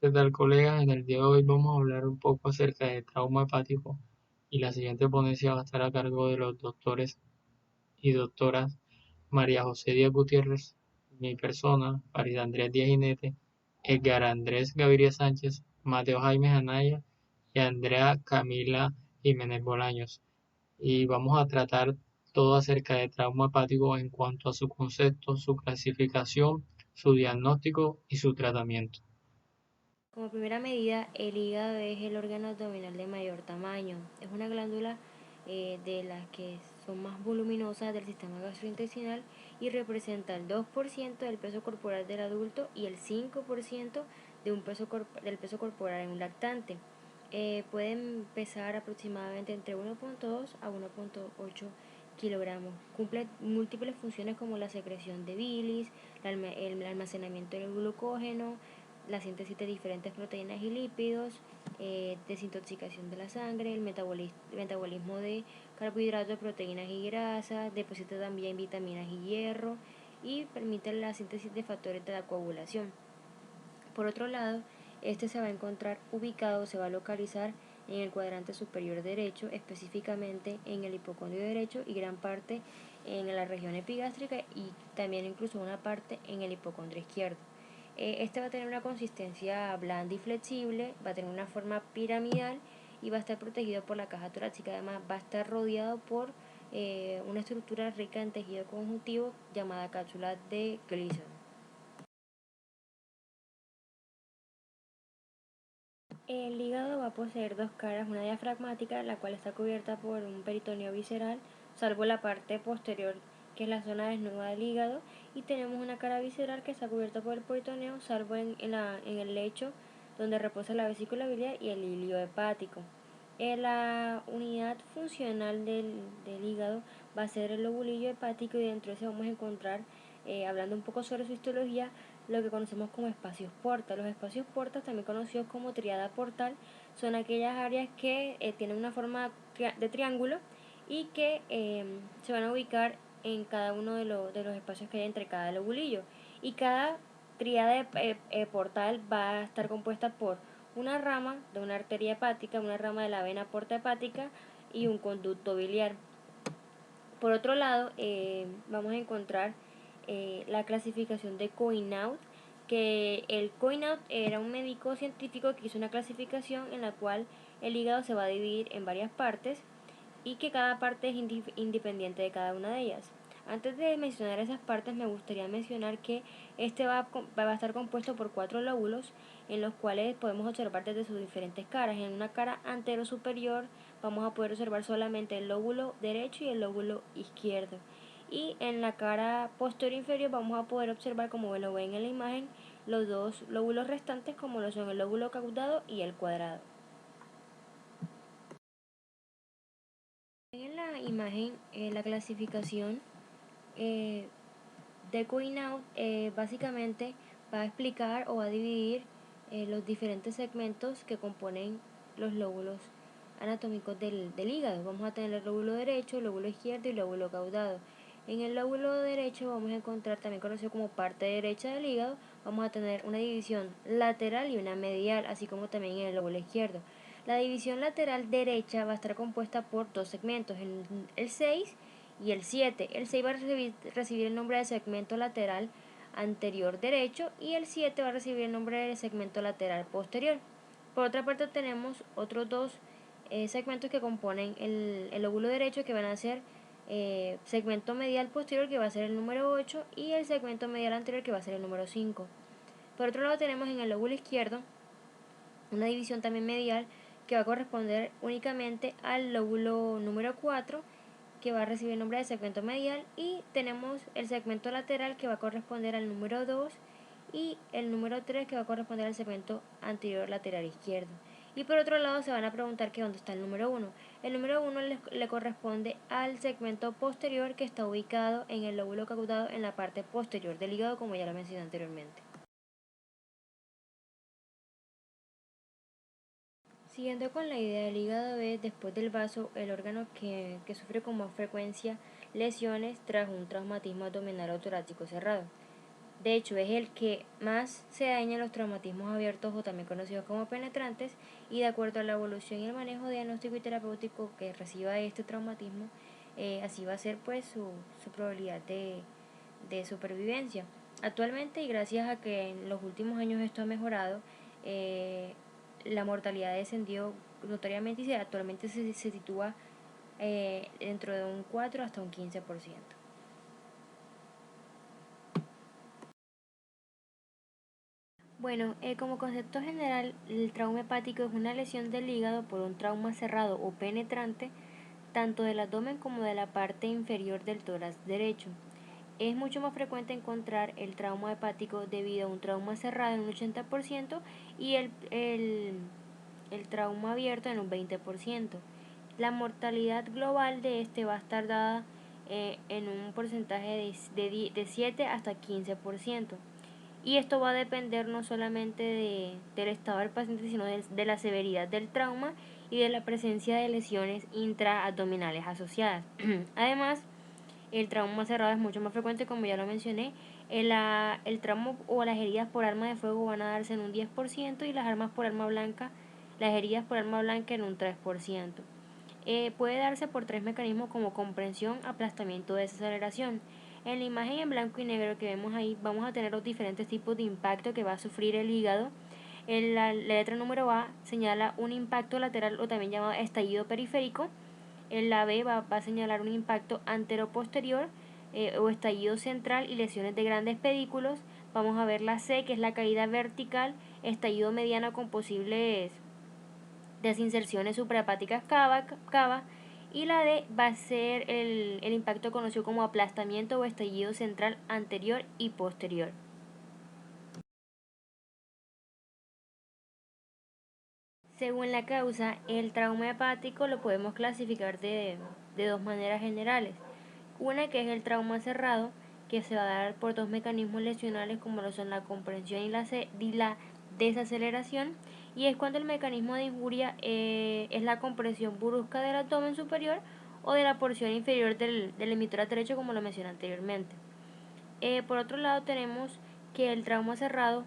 ¿Qué tal, colegas? En el día de hoy vamos a hablar un poco acerca de trauma hepático y la siguiente ponencia va a estar a cargo de los doctores y doctoras María José Díaz Gutiérrez, mi persona, Farid Andrés Díaz Jinete, Edgar Andrés Gaviria Sánchez, Mateo Jaime Anaya y Andrea Camila Jiménez Bolaños. Y vamos a tratar todo acerca de trauma hepático en cuanto a su concepto, su clasificación, su diagnóstico y su tratamiento. Como primera medida, el hígado es el órgano abdominal de mayor tamaño. Es una glándula de las que son más voluminosas del sistema gastrointestinal y representa el 2% del peso corporal del adulto y el 5% del peso corporal en un lactante. Pueden pesar aproximadamente entre 1,2 a 1,8 kilogramos. Cumple múltiples funciones como la secreción de bilis, el almacenamiento del glucógeno, la síntesis de diferentes proteínas y lípidos, desintoxicación de la sangre, el metabolismo de carbohidratos, proteínas y grasas, deposita también vitaminas y hierro y permite la síntesis de factores de la coagulación. Por otro lado, este se va a encontrar ubicado, se va a localizar en el cuadrante superior derecho, específicamente en el hipocondrio derecho y gran parte en la región epigástrica y también incluso una parte en el hipocondrio izquierdo. Este va a tener una consistencia blanda y flexible, va a tener una forma piramidal y va a estar protegido por la caja torácica. Además, va a estar rodeado por una estructura rica en tejido conjuntivo llamada cápsula de Gleason. El hígado va a poseer dos caras, una diafragmática, la cual está cubierta por un peritoneo visceral, salvo la parte posterior, que es la zona desnuda del hígado, y tenemos una cara visceral que está cubierta por el peritoneo, salvo en el lecho donde reposa la vesícula biliar y el hilio hepático. La unidad funcional del hígado va a ser el lobulillo hepático y dentro de ese vamos a encontrar, hablando un poco sobre su histología, lo que conocemos como espacios porta. Los espacios portas, también conocidos como triada portal, son aquellas áreas que tienen una forma de triángulo y que se van a ubicar en cada uno de los espacios que hay entre cada lobulillo. Y cada triada portal va a estar compuesta por una rama de una arteria hepática, una rama de la vena porta hepática y un conducto biliar. Por otro lado, vamos a encontrar la clasificación de Coinaud, que el Coinaud era un médico científico que hizo una clasificación en la cual el hígado se va a dividir en varias partes y que cada parte es independiente de cada una de ellas. Antes de mencionar esas partes, me gustaría mencionar que va a estar compuesto por cuatro lóbulos en los cuales podemos observar desde sus diferentes caras. En una cara antero superior vamos a poder observar solamente el lóbulo derecho y el lóbulo izquierdo. Y en la cara posterior inferior vamos a poder observar, como lo ven en la imagen, los dos lóbulos restantes, como lo son el lóbulo caudado y el cuadrado. En la imagen, la clasificación eh, de Coinaud básicamente va a explicar o va a dividir los diferentes segmentos que componen los lóbulos anatómicos del hígado. Vamos a tener el lóbulo derecho, el lóbulo izquierdo y el lóbulo caudado. En el lóbulo derecho vamos a encontrar, también conocido como parte derecha del hígado, vamos a tener una división lateral y una medial, así como también en el lóbulo izquierdo. La división lateral derecha va a estar compuesta por dos segmentos, el 6 y el 7. El 6 va a recibir el nombre de segmento lateral anterior derecho y el 7 va a recibir el nombre de segmento lateral posterior. Por otra parte tenemos otros dos segmentos que componen el lóbulo derecho, que van a ser segmento medial posterior, que va a ser el número 8, y el segmento medial anterior, que va a ser el número 5. Por otro lado tenemos en el lóbulo izquierdo una división también medial que va a corresponder únicamente al lóbulo número 4, que va a recibir el nombre de segmento medial, y tenemos el segmento lateral que va a corresponder al número 2 y el número 3 que va a corresponder al segmento anterior lateral izquierdo. Y por otro lado se van a preguntar que dónde está el número 1. El número 1 le corresponde al segmento posterior, que está ubicado en el lóbulo caudado en la parte posterior del hígado, como ya lo mencioné anteriormente. Siguiendo con la idea del hígado, es después del vaso el órgano que sufre con más frecuencia lesiones tras un traumatismo abdominal o torácico cerrado. De hecho, es el que más se daña en los traumatismos abiertos o también conocidos como penetrantes, y de acuerdo a la evolución y el manejo diagnóstico y terapéutico que reciba este traumatismo, así va a ser pues su probabilidad de supervivencia. Actualmente, y gracias a que en los últimos años esto ha mejorado, la mortalidad descendió notoriamente y actualmente se sitúa dentro de un 4 hasta un 15%. Bueno, como concepto general, el trauma hepático es una lesión del hígado por un trauma cerrado o penetrante, tanto del abdomen como de la parte inferior del tórax derecho. Es mucho más frecuente encontrar el trauma hepático debido a un trauma cerrado en un 80% y el trauma abierto en un 20%. La mortalidad global de este va a estar dada en un porcentaje de 7 hasta 15%. Y esto va a depender no solamente del estado del paciente, sino de la severidad del trauma y de la presencia de lesiones intraabdominales asociadas. Además, el trauma cerrado es mucho más frecuente, como ya lo mencioné. El trauma o las heridas por arma de fuego van a darse en un 10% y las heridas por arma blanca en un 3%. Puede darse por tres mecanismos como comprensión, aplastamiento o desaceleración. En la imagen en blanco y negro que vemos ahí vamos a tener los diferentes tipos de impacto que va a sufrir el hígado. En la letra número A señala un impacto lateral o también llamado estallido periférico. En la B va a señalar un impacto anteroposterior o estallido central y lesiones de grandes pedículos. Vamos a ver la C, que es la caída vertical, estallido mediano con posibles desinserciones suprahepáticas cava, y la D va a ser el impacto conocido como aplastamiento o estallido central anterior y posterior. Según la causa, el trauma hepático lo podemos clasificar de dos maneras generales. Una que es el trauma cerrado, que se va a dar por dos mecanismos lesionales como lo son la comprensión y la desaceleración, y es cuando el mecanismo de injuria es la compresión brusca del abdomen superior o de la porción inferior del hemisferio derecho, como lo mencioné anteriormente. Por otro lado, tenemos que el trauma cerrado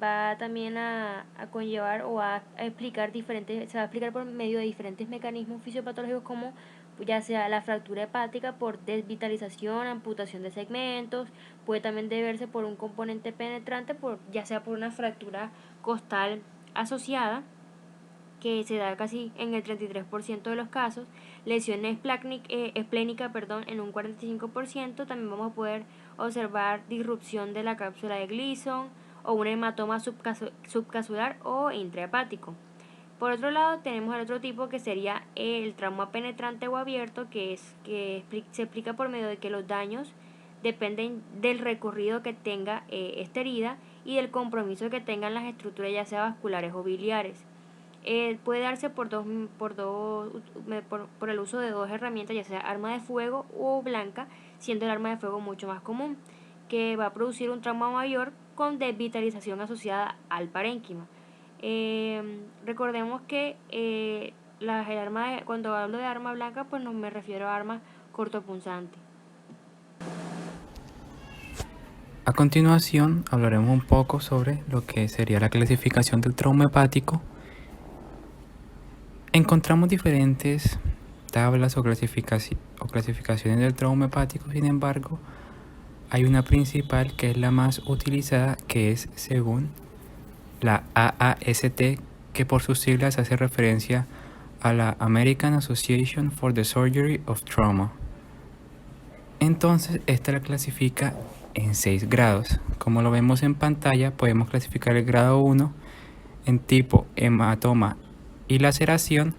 va también a conllevar o a explicar se va a explicar por medio de diferentes mecanismos fisiopatológicos, como ya sea la fractura hepática por desvitalización, amputación de segmentos. Puede también deberse por un componente penetrante, ya sea por una fractura costal asociada, que se da casi en el 33% de los casos, lesiones esplénicas en un 45%. También vamos a poder observar disrupción de la cápsula de Gleason o un hematoma subcasular o intrahepático. Por otro lado, tenemos el otro tipo, que sería el trauma penetrante o abierto, que se explica por medio de que los daños dependen del recorrido que tenga esta herida y del compromiso que tengan las estructuras, ya sea vasculares o biliares. Puede darse por el uso de dos herramientas, ya sea arma de fuego o blanca, siendo el arma de fuego mucho más común, que va a producir un trauma mayor con desvitalización asociada al parénquima. Recordemos que cuando hablo de arma blanca, pues no me refiero a arma cortopunzante. A continuación hablaremos un poco sobre lo que sería la clasificación del trauma hepático. Encontramos diferentes tablas o clasificaciones del trauma hepático. Sin embargo, hay una principal que es la más utilizada, que es según la AAST, que por sus siglas hace referencia a la American Association for the Surgery of Trauma. Entonces, esta la clasifica en 6 grados. Como lo vemos en pantalla, podemos clasificar el grado 1 en tipo hematoma y laceración,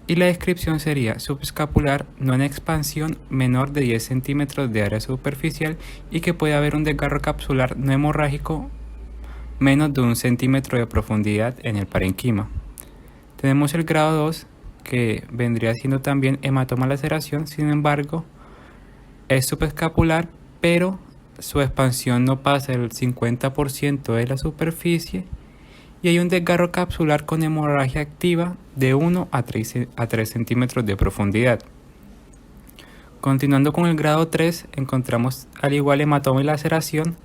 y la descripción sería subescapular no en expansión menor de 10 centímetros de área superficial y que puede haber un desgarro capsular no hemorrágico menos de 1 centímetro de profundidad en el parenquima. Tenemos el grado 2, que vendría siendo también hematoma laceración, sin embargo es subescapular, pero su expansión no pasa del 50% de la superficie y hay un desgarro capsular con hemorragia activa de 1 a 3 centímetros de profundidad. Continuando con el grado 3, encontramos al igual hematoma y laceración,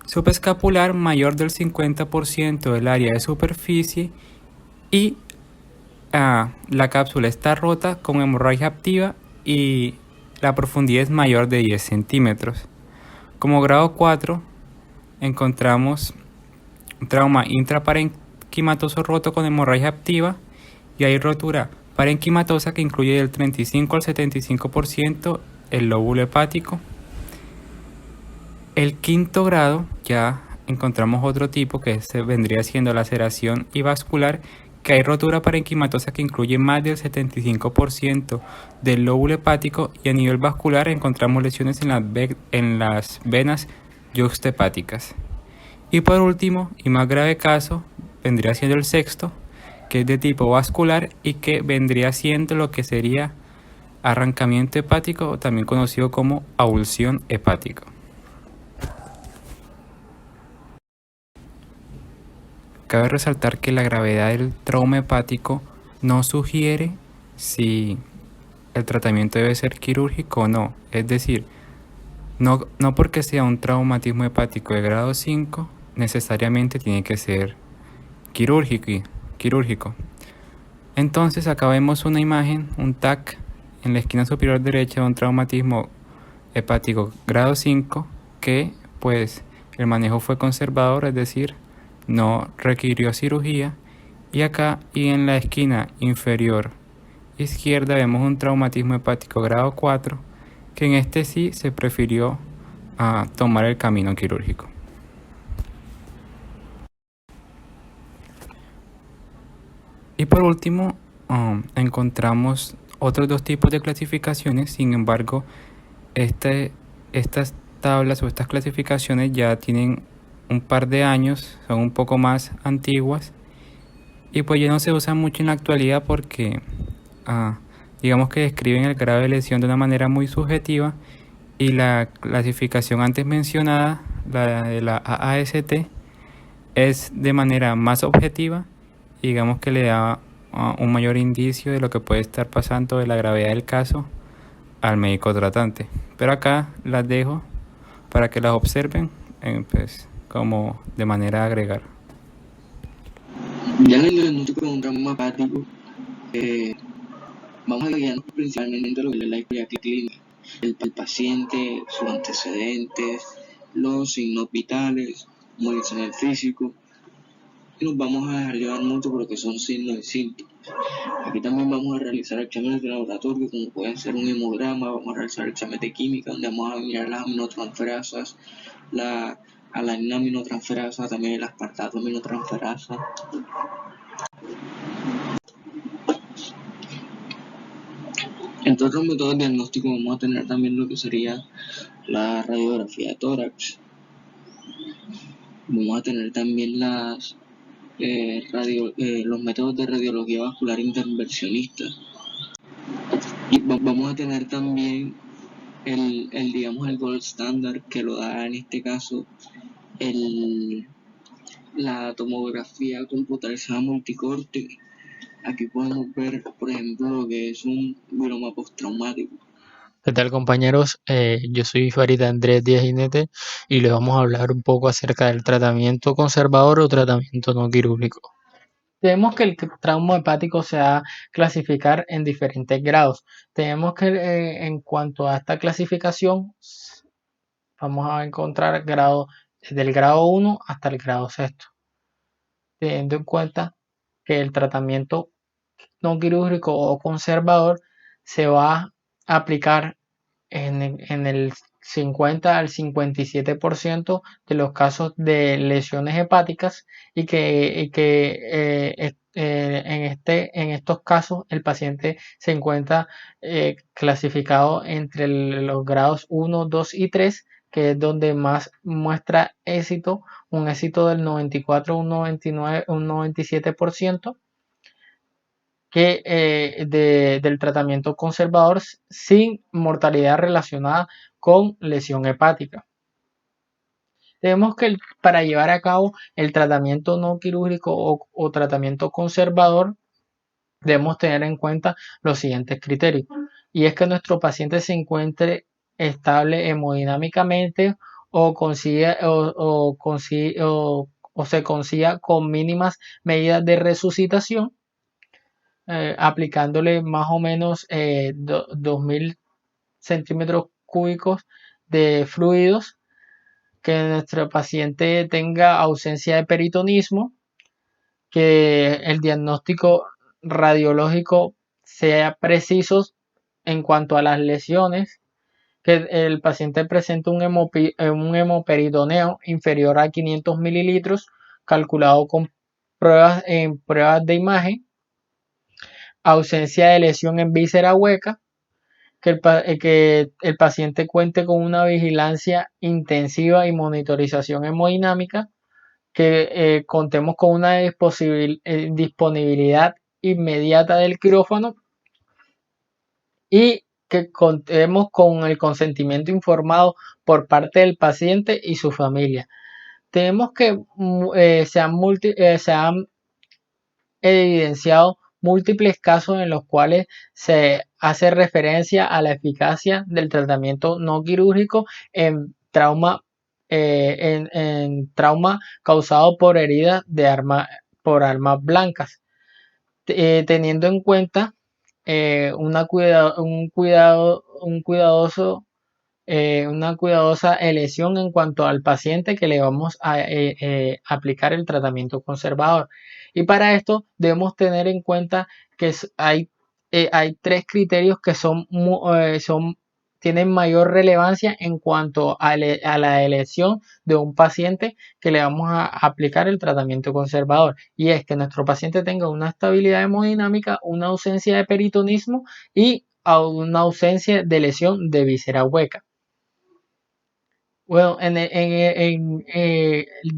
subescapular mayor del 50% del área de superficie y la cápsula está rota con hemorragia activa y la profundidad es mayor de 10 centímetros. Como grado 4 encontramos trauma intraparenquimatoso roto con hemorragia activa y hay rotura parenquimatosa que incluye del 35 al 75% el lóbulo hepático. El quinto grado ya encontramos otro tipo que vendría siendo laceración y vascular, que hay rotura parenquimatosa que incluye más del 75% del lóbulo hepático y a nivel vascular encontramos lesiones en las venas yuxtahepáticas. Y por último, y más grave caso, vendría siendo el sexto, que es de tipo vascular y que vendría siendo lo que sería arrancamiento hepático, o también conocido como avulsión hepática. Cabe resaltar que la gravedad del trauma hepático no sugiere si el tratamiento debe ser quirúrgico o no. Es decir, no porque sea un traumatismo hepático de grado 5, necesariamente tiene que ser quirúrgico. Entonces acá vemos una imagen, un TAC en la esquina superior derecha de un traumatismo hepático grado 5 que pues el manejo fue conservador, es decir, no requirió cirugía. Y acá y en la esquina inferior izquierda vemos un traumatismo hepático grado 4 que en este sí se prefirió tomar el camino quirúrgico. Y por último encontramos otros dos tipos de clasificaciones. Sin embargo, estas tablas o estas clasificaciones ya tienen un par de años, son un poco más antiguas y pues ya no se usan mucho en la actualidad porque digamos que describen el grado de lesión de una manera muy subjetiva, y la clasificación antes mencionada, la de la AAST, es de manera más objetiva y digamos que le da un mayor indicio de lo que puede estar pasando, de la gravedad del caso, al médico tratante. Pero acá las dejo para que las observen pues, como de manera a agregar. Ya en el diagnóstico de un trauma hepático, vamos a guiarnos principalmente lo que es la historia clínica, el paciente, sus antecedentes, los signos vitales, como dicen el físico, y nos vamos a dejar llevar mucho por lo que son signos y síntomas. Aquí también vamos a realizar exámenes de laboratorio, como pueden ser un hemograma, vamos a realizar exámenes de química, donde vamos a mirar las aminotransferasas, la alanina aminotransferasa, también el aspartato aminotransferasa. Entre otros métodos diagnósticos vamos a tener también lo que sería la radiografía de tórax. Vamos a tener también los métodos de radiología vascular intervencionista. Y vamos a tener también el gold standard, que lo da en este caso la tomografía computarizada multicorte. Aquí podemos ver, por ejemplo, lo que es un viroma postraumático. ¿Qué tal, compañeros? Yo soy Farid Andrés Díaz Jinete y les vamos a hablar un poco acerca del tratamiento conservador o tratamiento no quirúrgico. Tenemos que el trauma hepático se va a clasificar en diferentes grados. Tenemos que en cuanto a esta clasificación vamos a encontrar desde el grado 1 hasta el grado 6, teniendo en cuenta que el tratamiento no quirúrgico o conservador se va a aplicar en el 50 al 57% de los casos de lesiones hepáticas, y que en estos casos el paciente se encuentra clasificado entre los grados 1, 2 y 3, que es donde más muestra éxito, un éxito del 94, un 99, un 97%. Del tratamiento conservador sin mortalidad relacionada con lesión hepática. Tenemos que para llevar a cabo el tratamiento no quirúrgico o tratamiento conservador debemos tener en cuenta los siguientes criterios, y es que nuestro paciente se encuentre estable hemodinámicamente o se consiga con mínimas medidas de resucitación, aplicándole más o menos 2000 centímetros cúbicos de fluidos, que nuestro paciente tenga ausencia de peritonismo, que el diagnóstico radiológico sea preciso en cuanto a las lesiones, que el paciente presente un hemoperitoneo inferior a 500 mililitros, calculado con pruebas de imagen, ausencia de lesión en víscera hueca, que el paciente cuente con una vigilancia intensiva y monitorización hemodinámica, que contemos con una disponibilidad inmediata del quirófano y que contemos con el consentimiento informado por parte del paciente y su familia. Tenemos que se han evidenciado múltiples casos en los cuales se hace referencia a la eficacia del tratamiento no quirúrgico en trauma, en trauma causado por heridas por armas blancas, teniendo en cuenta una cuidadosa elección en cuanto al paciente que le vamos a aplicar el tratamiento conservador. Y para esto debemos tener en cuenta que hay tres criterios que tienen mayor relevancia en cuanto a la elección de un paciente que le vamos a aplicar el tratamiento conservador. Y es que nuestro paciente tenga una estabilidad hemodinámica, una ausencia de peritonismo y una ausencia de lesión de víscera hueca. Bueno,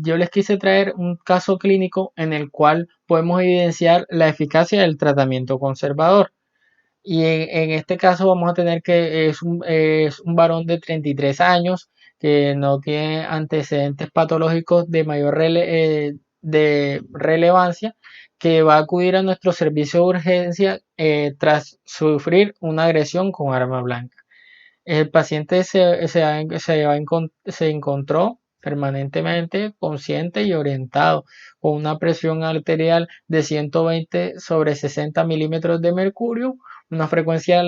yo les quise traer un caso clínico en el cual podemos evidenciar la eficacia del tratamiento conservador. Y en este caso vamos a tener que es un varón de 33 años que no tiene antecedentes patológicos de relevancia, que va a acudir a nuestro servicio de urgencia tras sufrir una agresión con arma blanca. El paciente se encontró permanentemente consciente y orientado, con una presión arterial de 120/60 milímetros de mercurio, una frecuencia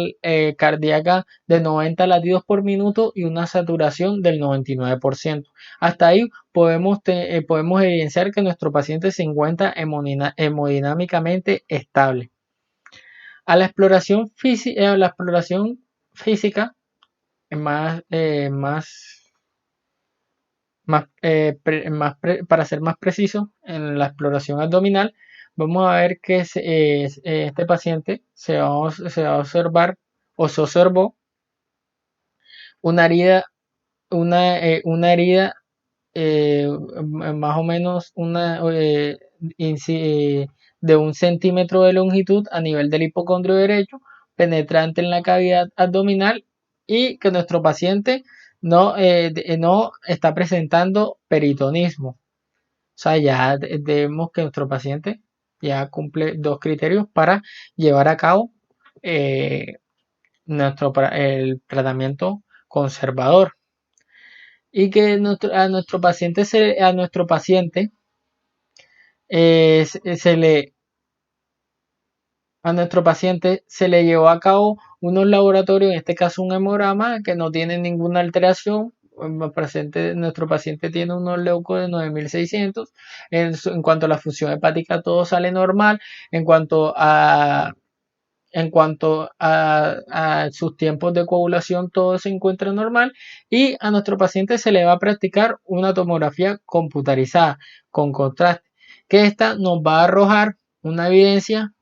cardíaca de 90 latidos por minuto y una saturación del 99%. Hasta ahí podemos evidenciar que nuestro paciente se encuentra hemodinámicamente estable. A la exploración física, para ser más preciso, en la exploración abdominal, vamos a ver que este paciente se va a observar o se observó una herida, una herida más o menos de 1 centímetro de longitud a nivel del hipocondrio derecho, penetrante en la cavidad abdominal, y que nuestro paciente no está presentando peritonismo. O sea, ya vemos que nuestro paciente ya cumple dos criterios para llevar a cabo el tratamiento conservador. Y que a nuestro paciente se le llevó a cabo unos laboratorios, en este caso un hemograma, que no tiene ninguna alteración. Nuestro paciente tiene unos leucos de 9600. En cuanto a la función hepática, todo sale normal. En cuanto a sus tiempos de coagulación, todo se encuentra normal, y a nuestro paciente se le va a practicar una tomografía computarizada con contraste, que esta nos va a arrojar una evidencia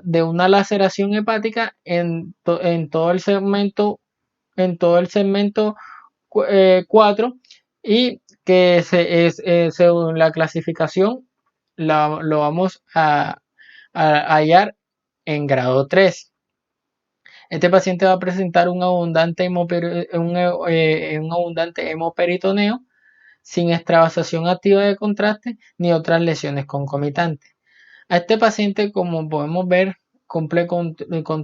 de una laceración hepática en todo el segmento 4, y que según la clasificación lo vamos a hallar en grado 3. Este paciente va a presentar un abundante hemoperitoneo sin extravasación activa de contraste ni otras lesiones concomitantes. A este paciente, como podemos ver, cumple con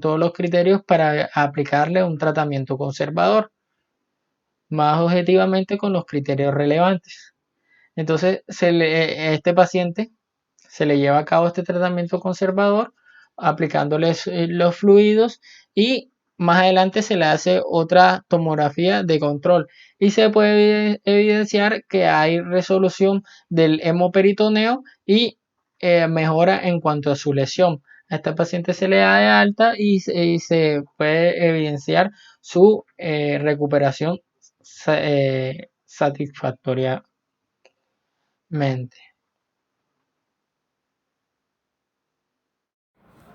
todos los criterios para aplicarle un tratamiento conservador. más objetivamente con los criterios relevantes. Entonces, a este paciente se le lleva a cabo este tratamiento conservador aplicándoles los fluidos y más adelante se le hace otra tomografía de control y se puede evidenciar que hay resolución del hemoperitoneo y mejora en cuanto a su lesión. A esta paciente se le da de alta y se puede evidenciar su recuperación satisfactoriamente.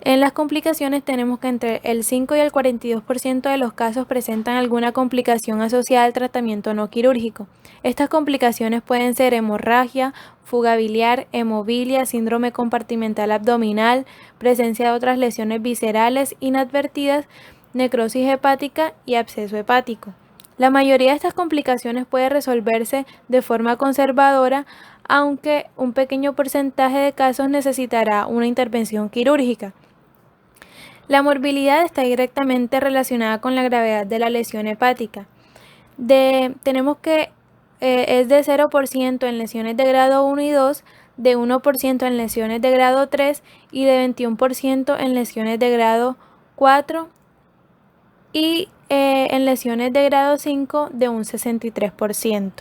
En las complicaciones tenemos que entre el 5 y el 42% de los casos presentan alguna complicación asociada al tratamiento no quirúrgico. Estas complicaciones pueden ser hemorragia, fuga biliar, hemobilia, síndrome compartimental abdominal, presencia de otras lesiones viscerales inadvertidas, necrosis hepática y absceso hepático. La mayoría de estas complicaciones puede resolverse de forma conservadora, aunque un pequeño porcentaje de casos necesitará una intervención quirúrgica. La morbilidad está directamente relacionada con la gravedad de la lesión hepática. Tenemos que es de 0% en lesiones de grado 1 y 2, de 1% en lesiones de grado 3 y de 21% en lesiones de grado 4 y en lesiones de grado 5 de un 63%.